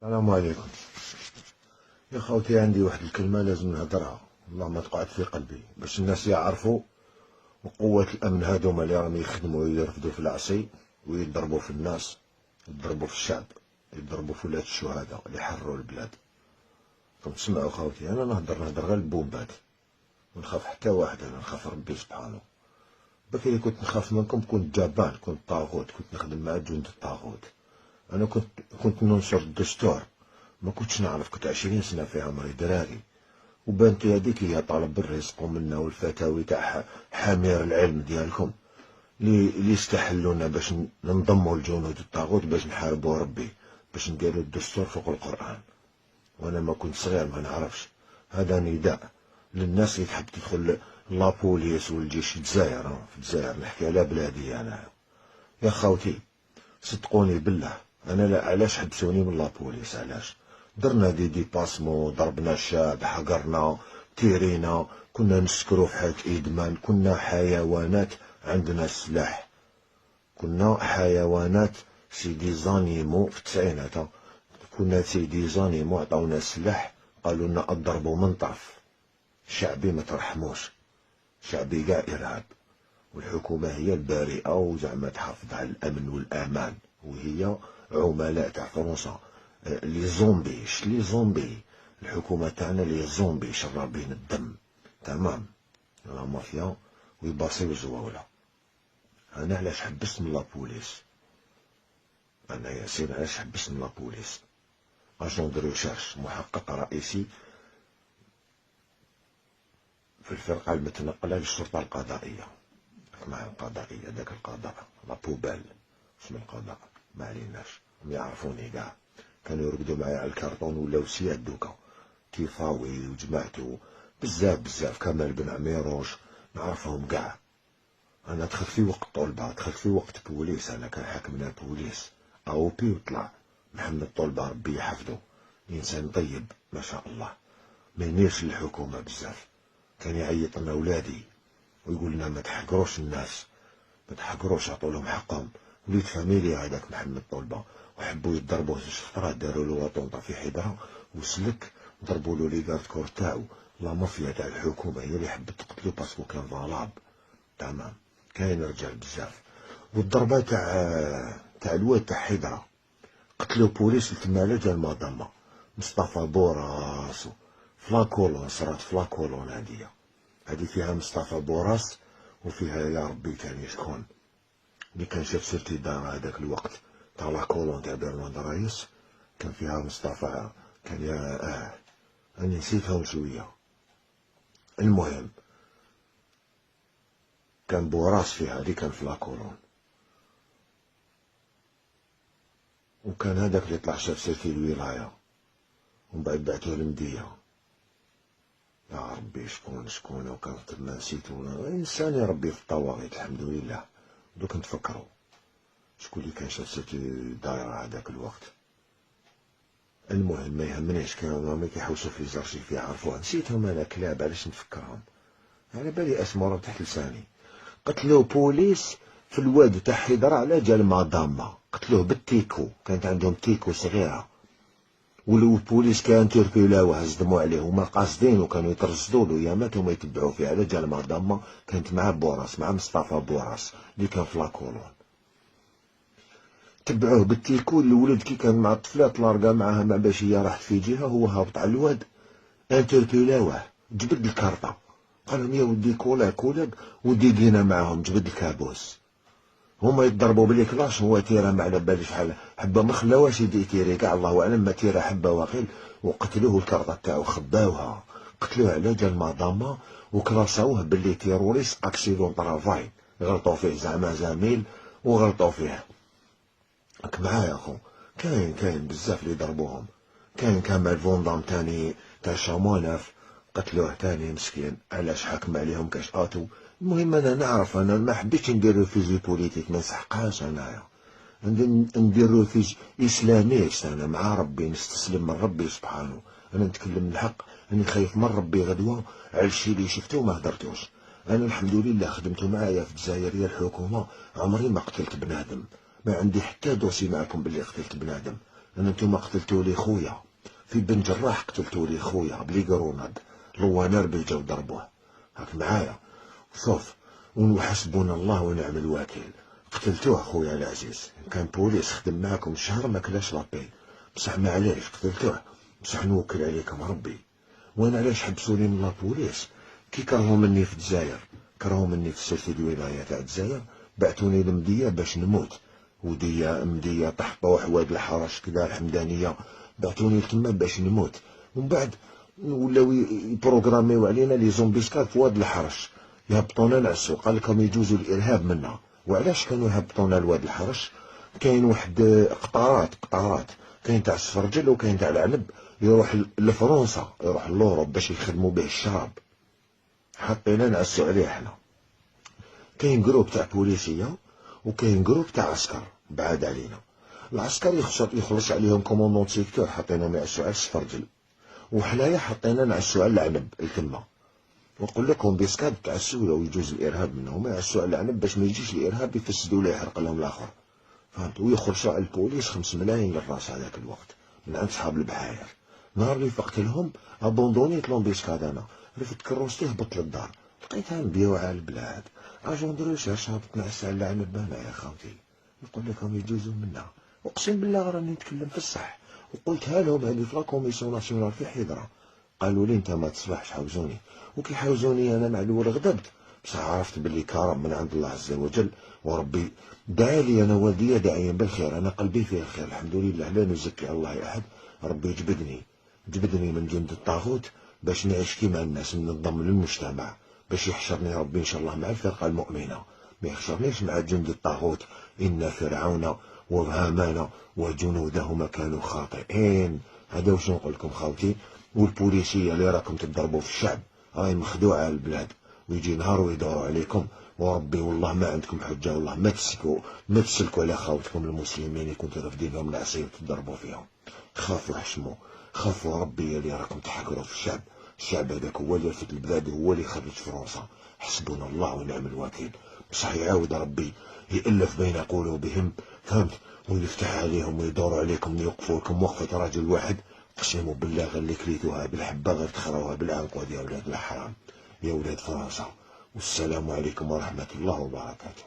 السلام عليكم. يا خوتي، عندي واحد الكلمة لازم نهضرها، والله ما تقعد في قلبي باش الناس يعرفوا. وقوة الأمن هادوما اللي راهم يخدموا ويرفدوا في العصي ويضربوا في الناس، يضربوا في الشعب، يضربوا في ولاد الشهداء اللي حرروا البلاد. راكم تسمعوا خوتي، أنا نهضر غير البومبات، ونخاف حتى واحد، أنا نخاف ربي سبحانه. بكري اللي كنت نخاف منكم كنت جبان، كنت طاغوت، كنت نخدم مع جند الطاغوت. أنا كنت ننشر الدستور، ما كنتش نعرف، كنت 20 سنة في عمري دراري، وبانت هذيك هي طلب الرزق منا، والفتاوي تاع حامير العلم ديالكم اللي استحلونا باش ننضموا لجنود الطاغوت، باش نحاربوا ربي، باش نديروا الدستور فوق القرآن. وانا ما كنت صغير ما نعرفش. هذا نداء للناس اللي تحب تدخل لابوليس والجيش في الجزائر. في الجزائر نحكي على بلادي انا. يا خوتي صدقوني بالله، انا لا، علاش حبسوني من لابوليس؟ علاش درنا دي باسمو، ضربنا الشعب، حقرنا، تيرينا، كنا نسكروا في حالة إدمان، كنا حيوانات، عندنا السلاح، كنا حيوانات سيدي زانيمو في التسعينات. كنا سيدي زانيمو، عطاونا السلاح، قالوا لنا اضربوا من طرف شعبي، ما ترحموش، شعبي كاع إرهاب، والحكومة هي البارئة وزعما تحافظ على الأمن والأمان، وهي عملاء تاع فرنسا. لي زومبي، لي زومبي، الحكومة تاعنا لي زومبي شرابين الدم، تمام، لا مافيا ويباصيو الزواولة. أنا علاش حبست من لابوليس؟ أنا ياسين علاش حبست من لابوليس؟ أجون دو ريشيرش، محقق رئيسي في الفرقة المتنقلة للشرطة القضائية، مع القضائية، داك القضاء لا بوبال، اسم القضاء ما عليناش، هم يعرفوني كاع، كانوا يرقدوا معايا على الكرتون ولاو سياد دوكا، تيفاوي وجماعتو بزاف كمال بن عميروش، نعرفهم كاع. انا دخلت في وقت طلبة، دخلت في وقت بوليس، انا كان حاكمنا بوليس او بي، وطلع محمد طلبة ربي يحفظه، انسان طيب ما شاء الله، ما ينيرش الحكومة بزاف، كان يعيط لنا ولادي ويقول لنا ما تحقروش الناس، ما تحقروش، عطوا لهم حقهم. وليد فاميليا هذاك محمد طلبة، وحبوا يضربوه 6 خطرات، داروا له وطنطا في حضرة وسلك، ضربوا له لي كارت كور تاعو. لا مافيا تاع الحكومة هي اللي حبت تقتلو باسكو كان فالاب، تمام، كاين رجال بزاف. والضربة تاع الواد تاع حضرة، قتلو بوليس تما جا المظلمة، مصطفى بوراس، فلاكولون، صرات فلاكولون، هذه فيها مصطفى بوراس، وفيها يا ربي تاني شكون اللي كان شاف سيرتي الدار هذاك الوقت تاع لاكولون تاع برنارد رايس، كان فيها مصطفى، كان يا أنا نسيتهم شوية. المهم كان بوراس فيها اللي كان في لاكولون، وكان هذاك اللي طلع شاف سيرتي الولاية، ومن بعد بعتوه للمدية. يا ربي شكون وكان تما نسيتو، إنسان يا ربي في الطواغيت، الحمد لله. دوك نتفكروا شكون اللي كان شاف سيرتي الدايرة هذاك الوقت. المهم ما يهمنيش، كانوا ما كيحوسوا في ليزارشيف يعرفوها، نسيتهم انا كلاب، علاش نفكرهم؟ على بالي اسمهم تحت لساني. قتلوه بوليس في الواد تاع حضرة على جال ماداما، قتلوه بالتيكو، كانت عندهم تيكو صغيرة، والبوليس كان تيركولاوه، هزدموا عليه هما قاصدين، وكانوا يترصدوا له يامات هما يتبعوا فيه على جال ماداما، كانت مع بوراس، مع مصطفى بوراس اللي كان في لاكولون. تبعوه بالتيكو، الولد كي كان مع الطفلات لارقا معاها، مع باش هي راحت في جهة، هو هابط على الواد، انتربيلاوه، جبد الكارطة، قال لهم يا ودي كولاك ودي دينا معاهم، جبد الكابوس. هما يتضربوا بلي كلاش، هو تيرا ما على بالي شحال حبه، ما خلاوهاش يدي تيري كاع، الله اعلم، ما تيرا حبه واقيل، وقتلوه الكارطة تاعو خباوها، قتلوه على جال ماداما، وكلاصاوه باللي تيروريست اكسيدون طرافاي، غلطوا فيه زعما زميل وغلطوا فيه. راك معايا اخو؟ كاين بزاف اللي ضربوهم، كاين كمال فوندام تاني تاع شاموناف، قتلوه تاني مسكين، علاش حاكم عليهم كاش اتو. المهم انا نعرف، انا ما حبيتش ندير ريفوجي بوليتيك، ما نسحقهاش انايا، ندير ريفوجي اسلامي، انا مع ربي نستسلم من ربي سبحانه، انا نتكلم الحق، اني خايف من ربي غدوه على الشي اللي شفتو ما هدرتوش. انا الحمد لله خدمتو معايا في الجزائر يا الحكومه، عمري ما قتلت بنادم، ما عندي حتى دوسي معكم باللي قتلت بنادم، انا نتوما قتلتوا لي خويا في بن جراح، قتلتوا لي خويا بلي قروناد لوانار جاو ضربوه، هاك معايا شوف. وحسبنا الله ونعم الوكيل، قتلتوه خويا العزيز، كان بوليس خدم معاكم شهر ما كلاش لابي، بصح معليش قتلتوه، بصح نوكل عليكم ربي. وانا علاش حبسوني من لابوليس؟ كي كرهوا مني في الجزائر، كرهوا مني في سلسلة الولاية تاع الجزائر، بعتوني لمدية باش نموت، ودية مدية طحطوح واد الحرش كذا الحمدانية، بعتوني لتما باش نموت. ومن بعد ولاو يبروغراميو علينا لي زومبيسكات في واد الحرش، يهبطونا نعسو، قال لكم يجوزوا الارهاب منا. وعلاش كانوا يهبطونا لواد الحرش؟ كاين واحد قطارات كاين تاع السفرجل وكاين تاع العنب، يروح لفرنسا يروح لوروب باش يخدموا به الشراب، حطينا نعسو عليه حنا. كاين جروب تاع بوليسيه وكاين جروب تاع عسكر بعاد علينا، العسكر يخلص عليهم كوموندون سيكتور، حطينا نعسو على السفرجل، وحنايا حطينا نعسو على العنب التما. ونقول لكم بيسكاد تعسوا لو يجوز الارهاب منهم، ما يعسوا على العنب باش ما يجيش الارهاب يفسدوا له يحرق لهم الاخر، فهمت؟ ويخرجوا على البوليس 5 ملايين للراس هذاك الوقت من عند صحاب البحاير. نهار اللي فقت لهم ابوندونيت لومبيسكاد، انا رفت كروستي هبط للدار لقيتها مبيوعه على البلاد، اجون دروساش هبط نعس على العنب هنا يا خاوتي. نقول لكم يجوزوا منا، اقسم بالله راني نتكلم في الصح، وقلتها لهم هذه في لا كوميسيون ناسيونال في حضره، قالوا لي انت ما تصلحش حوزوني، وكي حوزوني انا مع الاول غضبت، بصح عرفت باللي كرم من عند الله عز وجل، وربي دعا لي انا والديا داعيا بالخير، انا قلبي فيه الخير الحمد لله، لا نزكي الله احد. ربي جبدني من جند الطاغوت باش نعيش كيما الناس، ننضم للمجتمع، باش يحشرني ربي ان شاء الله مع الفرقه المؤمنه، ما يحشرنيش مع جند الطاغوت. ان فرعون وهامان وجنودهما كانوا خاطئين. هذا واش نقول لكم خاوتي. والبوليسيه اللي راكم تضربوا في الشعب راهي مخدوعه البلاد، ويجي نهار ويدوروا عليكم، وربي والله ما عندكم حجه، والله ما تسلكوا على خاوتكم المسلمين كنتوا رافدين لهم العصي وتضربوا فيهم. خافوا حشموا، خافوا ربي اللي راكم تحكروا في الشعب. الشعب هذاك هو اللي رفد البلاد وهو اللي خرج فرنسا، حسبنا الله ونعم الوكيل. بصح يعاود ربي يألف بين قلوبهم، فهمت؟ ويفتح عليهم ويدوروا عليكم ويوقفوا لكم وقفة رجل واحد. اقسموا بالله غير اللي كليتوها بالحبة غير تخراوها بالعنقود يا ولاد الحرام، يا ولاد فرنسا. والسلام عليكم ورحمة الله وبركاته.